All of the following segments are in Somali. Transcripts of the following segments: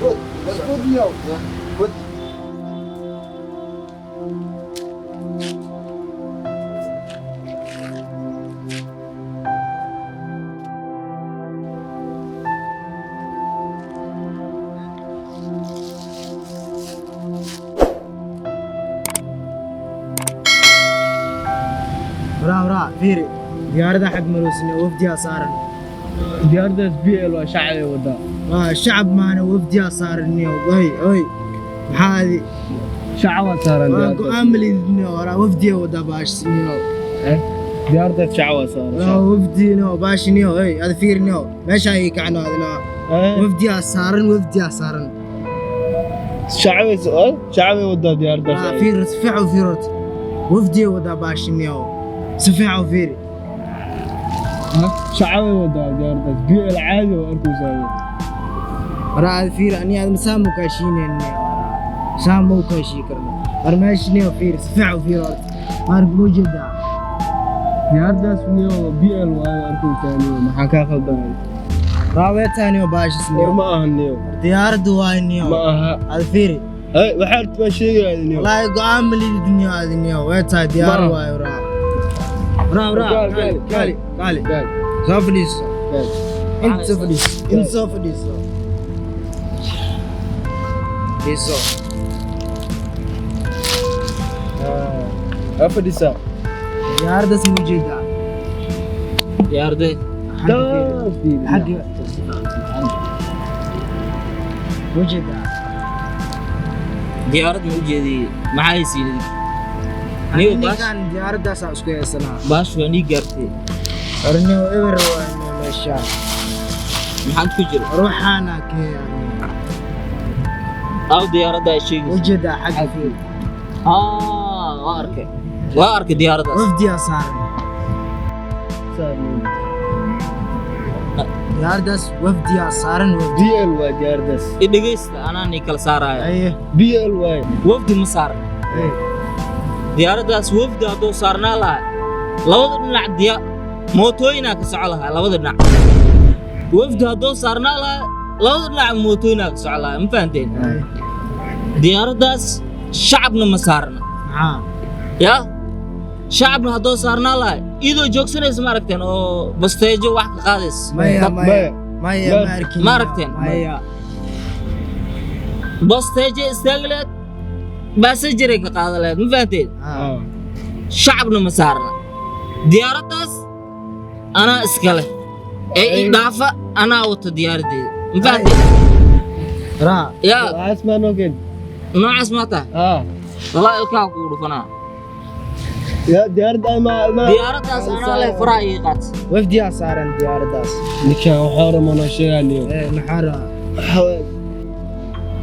خذ اليوم خذ ورا فيري ديارة حق مروسني وفدي صار ديارة بي ال وشعبي ودا الشعب معنا وفدي صار النيو هاي هذه شعب صار واقو عامل ورا وفدي ودا باش نيو ديارة شعب صار وفدي نو باش نيو هذا فير نيو ماشي هيك عنو هذا وفدي صارن شعبي ودا ديارة فير سفعوا فيروت وفدي ودا باش نيو سفعوا فيري شعبي ودا ديارة بي ال عادي واركو ساوي راه فير اني هذا مسامو كاشيني سامو كاشي كرنا ارماشني فير سفعوا فيروت مارك موجوده ديارة سنيو بي ال واركو ساوي ما حكا خلدان راويتاني وباش سنيو ما اهنيو ديار دوانيو ما اها الفيري اي وحرت ما شيء هذا نيو لا يقام لي الدنيا هذه نيو ويتا ديار واي قالي سوفليس انت سوفليس ليسو افديسا ديار دس موجوده ديار ده حق وجده ديارة موجودة معاي سيدي نيو باش كان ديار داس اسكو يسنا باش واني قرتي ارنيو ايبر واني مشى محل كجر روح انا كي يعني او ديارة ده شيء وجده حق فيه وارك ديارة ده وفدي صار ديار داس وفدي صارن بي ال واي ديارة إدغيست أنا نيكل ساراي ايه بي ال واي وفد مسار ايه ديار داس وفد هدو صارنا لها لابد نلع ديار موتوينا كسعلها لابد نلع وفد هدو صارنا لها لابد نلع موتوينا كسعلها مفهمتين ديار داس شعبنا مسارنا يا شعبنا هدو صارنا لها إذا جوكسن اسمه ركتين أو بستيجو واحد قادس ما ركتين بستيجي استغلت بس جريك قادلت مفهمتين شعبنا مسارنا ديارتاس أنا إسكاله إيه دافع أنا أوت ديار دي مفهمتين يا اسمع نوكين نوع اسمته والله الكاكو رفنا يا ديارة ما ديارتاس أنا له فراي قات وفدي صارن ديار داس نكان وحارة ما نشيء اليوم نحارة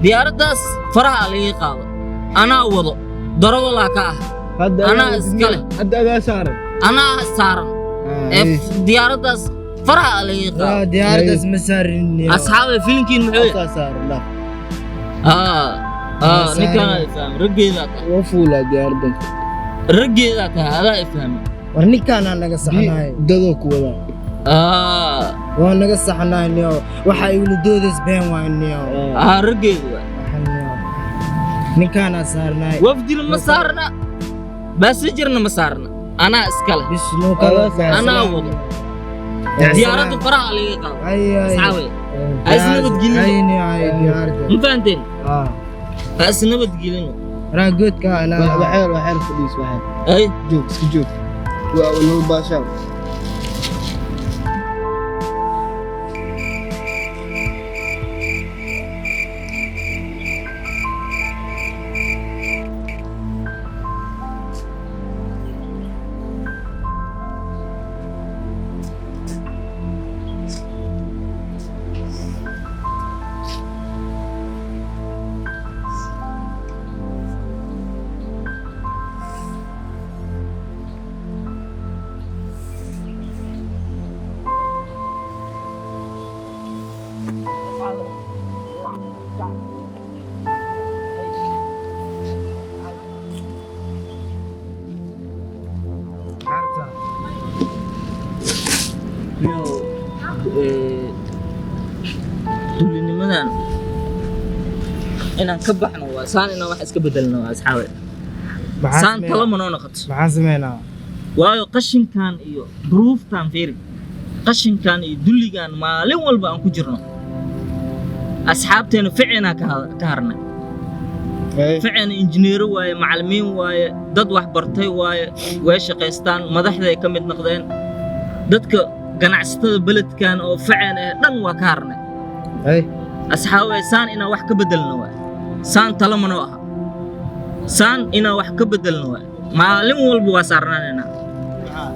ديارتاس فرح لي قاد أنا وضو ضرب الله كاه أنا إسكاله هذا صار أنا سارن إف ديارتاس فرح لي قاد ديار داس مسارن أصحابي فيلمكين محل صار لا نكان يفهم رجي ذاك وفولا ديارة رجي ذاك هذا يفهم ورني كان أنا قصحناي دادوك ولا وانا قصحناي نيو وحا يقولوا دودس بين وين نيو رجي ذاك نكان صارناي وفدي المسارنا بس جرنا مسارنا أنا إسكاله بس نو كلا أنا وضو ديارة فرح لي قاد أصحابي أسنبت جيلين أي ديار مفهمتين أسنبت جيلين راجوت كأنا وحير فلوس وحير أي جوك والمباشر dulinimadan inaan ka baxno waa saan inaan wax iska bedelno waa asxaabe saan talo ma noo noqoto maxaan sameynaa waayo qashinkan iyo duruuftan fiiri qashinkan iyo dulligan maalin walba aan ku jirno asxaabteena ficina ka harnay ficina injineero waaye macallimiin waaye dad wax bartay waaye way shaqaystaan madaxda ay ka mid noqdeen dadka ganacsatada beledkan oo ficina dhan waa ka harnay asxaabe saan inaan wax ka bedelno waa saan talo ma noo aha saan inaan wax ka bedelno waa maalin walba waa saarnaanayna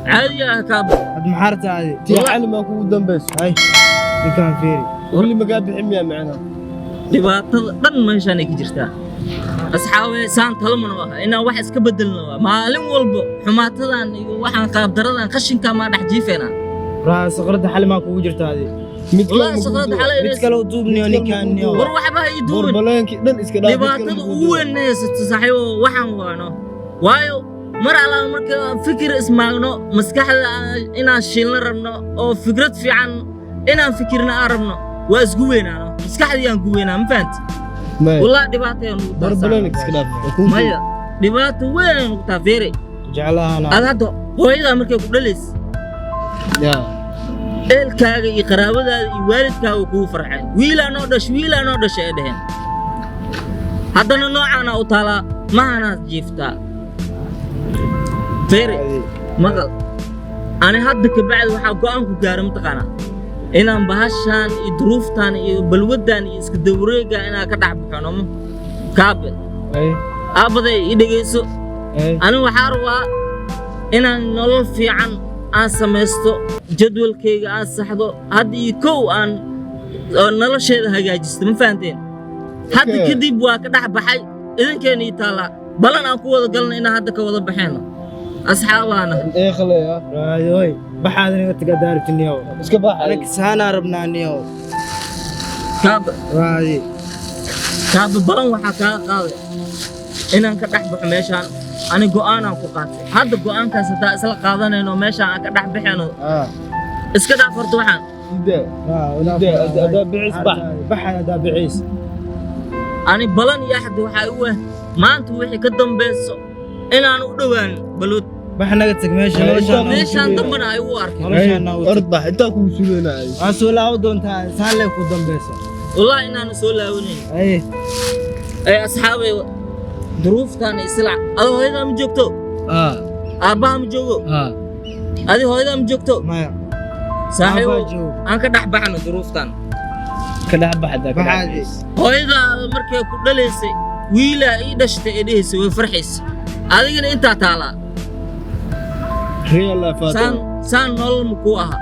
caadi ah kaab had maxarta caadi tii xal ma kugu dambayso hay ninkaan fiiri wali ma gaa bixin miya macna dhibaatada dhan meeshaan ay ka jirtaa asxaabe saan talo ma noo aha inaan wax iska bedelno waa maalin walba xumaatadan iyo waxaan qaab daradan qashinka ma dhex jiifeena raa saqrada xal ma kugu jirta caadi mid kale u duubniyo ninkaan niyo war waxba ay duubin baleenki dhan iska dhaaf dhibaatada ugu weynaysa saaxiibo waxaan waano waayo mar alla marka fikir ismaagno maskaxda inaan shilna rabno oo fikrad fiican inaan fikirna aan rabno waa isku weynaano maskaxdii aan ku weynaa ma fahanti والله دباتين بربلانك سكلاف مايا دبات وين تافيري جعلها انا هذا هو اذا مركي كدليس يا eelkaaga iyo qaraabadaada iyo waalidkaaga kugu farxeen wiila noo dhash ay dhaheen haddana noocaana u taalaa mahanaad jiiftaa feere maqal ani hadda ka bacdi waxaa go'aan ku gaaray mataqaanaa inaan bahashaan iyo duruuftaan iyo balwadaan iyo iska dawreega inaan ka dhex baxono kaabe aabaday i dhegayso ani waxaa rabaa inaan nolol fiican aan samaysto jadwalkayga aan saxdo hadda iyo kow aan nolosheeda hagaajisto ma fahanteen hadda kadib waa ka dhex baxay idinkeena ii taallaa balan aan ku wada galno inaan hadda ka wada baxeeno asxaabaana khaleya raayoy baxaad inaga taga daartiniyo iska bax anaga saana rabnaaniyo raayi kaaba balan waxaa kaa qaaday inaan ka dhex baxo meeshaan ani go'aanaan ku qaatay hadda go'aankaas hadaa isla qaadanayno meeshaan aan ka dhex baxayno iska dhaaf horta waxaan baxaada biciis ani balan iyo axad waxaa u ah maanta wixii ka dambayso inaan u dhowaan balod bax naga tag meeshaan dambana ay u arkeen orod bax intaa kugu sugeynaa aan soo laawo doontaa saalee ku dambaysa wallahi inaan soo laawanayn ay asxaabay duruuftaan islac adoo hooyadaa ma joogto aabbaha ma joogo adi hooyadaa ma joogto maya saaxiibo aan ka dhex baxno duruuftaan ka dhex baxda hooyadaa markay ku dhalaysay wiilaa ii dhashtay ee dhahaysay way farxaysay adigana intaa taalaa saan nolol ma kuu aha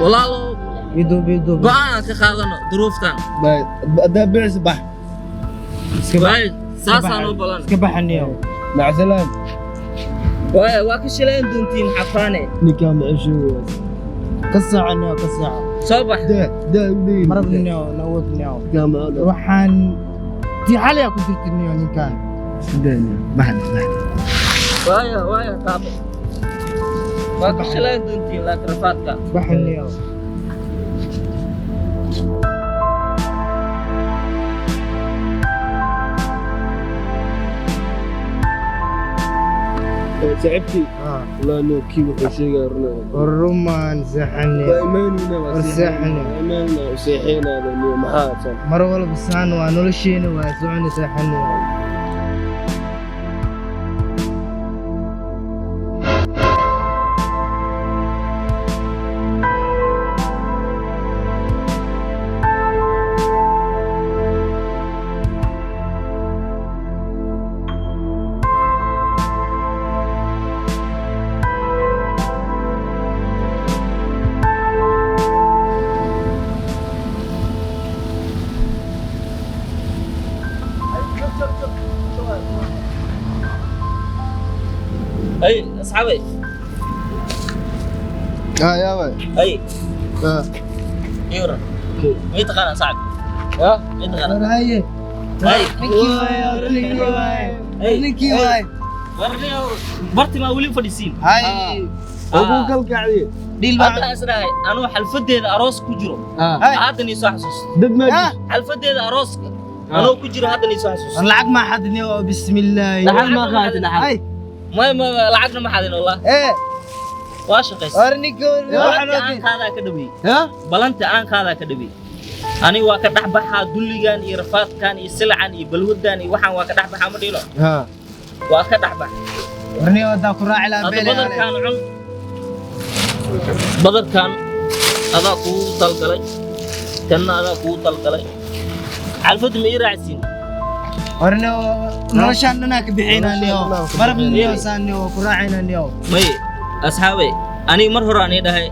walaalo go'aan aan ka qaadano duruuftaan adaa bicis bax saasaan u balan iska baxaniyo maca salaam waa ka shilayn doontiin xafaane ninkaa macisho ka saacaniyo ka saaca soo bax marabniyo nawadniyo waxaan tii xalaya ku jirtiniyo ninkaan وايا طابع ما كشلان دنتي لا كرفاتك بحنيو تعبتي والله انه كيف شيء الرمان زحني وسحني ايماننا وسيحينا لانه محاصل مره والله بسان ونولشينا وسعني سحني اي اصحابي يا ولد اي يورا ميت قناه صعب ميت قناه هاي نيكي واي برتي ما ولي فديسين هاي ابو قلقعدي ديل هذا اسراي انا حلفديد اروس كجرو هادني سو حسوس دد ما حلفديد اروس أنا وكجري هذا اللي سانسوس العق ما حد نيو بسم الله لحد ما قاعد لحد هاي ما لعقنا ما حد والله ايه واش قيس ارني قول بلانت هذا كدبي ها بلانت هذا كدبي أنا واكدح بحا دليان إرفات كان يسلعن يبلودان يوحن واكدح بحا مديلو ها واكدح بحا ارني ودا كراعي لا هذا بيلي بدر كان عن بدر كان هذا كو طلقلي كان هذا كو طلقلي عرفت ميراعسين ارني نوشان ناك بحينا نيو مرب نيو سان نيو كراعينا نيو مي أصحابي أنا مرة راني ده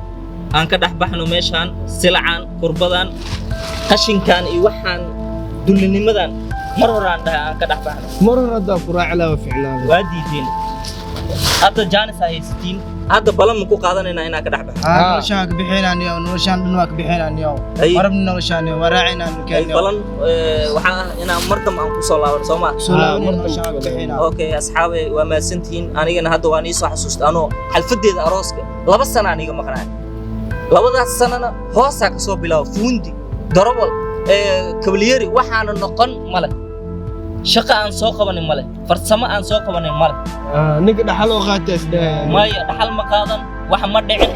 أنا كدح بحنو ميشان سلعان قربان قشين كان يوحن دلني مدان مرة ران ده أنا كدح بحنو مرة ردا كراع لا وفعلا وادي دين هذا جانس هاي ستين هذا بلام مكو قادنا هنا كدح بحنو نوشان بحينا نيو نوشان نواك بحينا نيو أي. مرب نوشان نيو وراعينا أي نيو بلام وحنا هنا مركم أنكو صلاة ورسوما نوشان بحينا أوكي أصحابي وما سنتين أنا جنا هذا واني صح حسوست أنا حلفدي أروسك لبس سنة أنا جم مقنع لبس سنة هو ساك صوب بلا فوندي ضربل كبليري وحنا نقن ملك شقة عن سوق بني ملك فرسمة عن سوق بني ملك نقدر حلو غاتس ده ما يدحل مقاضن وحمد دعين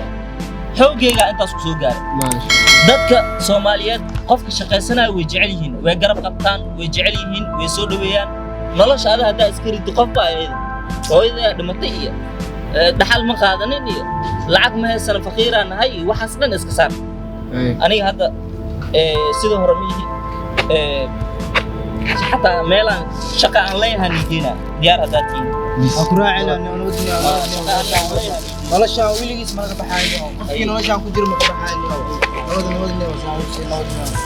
حوجيga intaas ku soo gaaray ماشي dadka Soomaaliyeed qofka shaqeysanayo way jecel yihiin way garab qabtaan way jecel yihiin way soo dhaweeyaan nolosha aad hadaa iska rid qof baa ayada hooyada dhimatay iyo dhaxal ma qaadanin iyo lacag ma haysan faqiiraan hay waxaas dhan iska saar aniga hadda sidoo hore mihi حتى ميلان شقة aan leeyahay diina diyaar hadaatiin كراعينا نيو نودنا nolosha wiligiis ma ka baxaayo qofkii nolosha ku jiro ma ka baxaayo nabad nabad nabad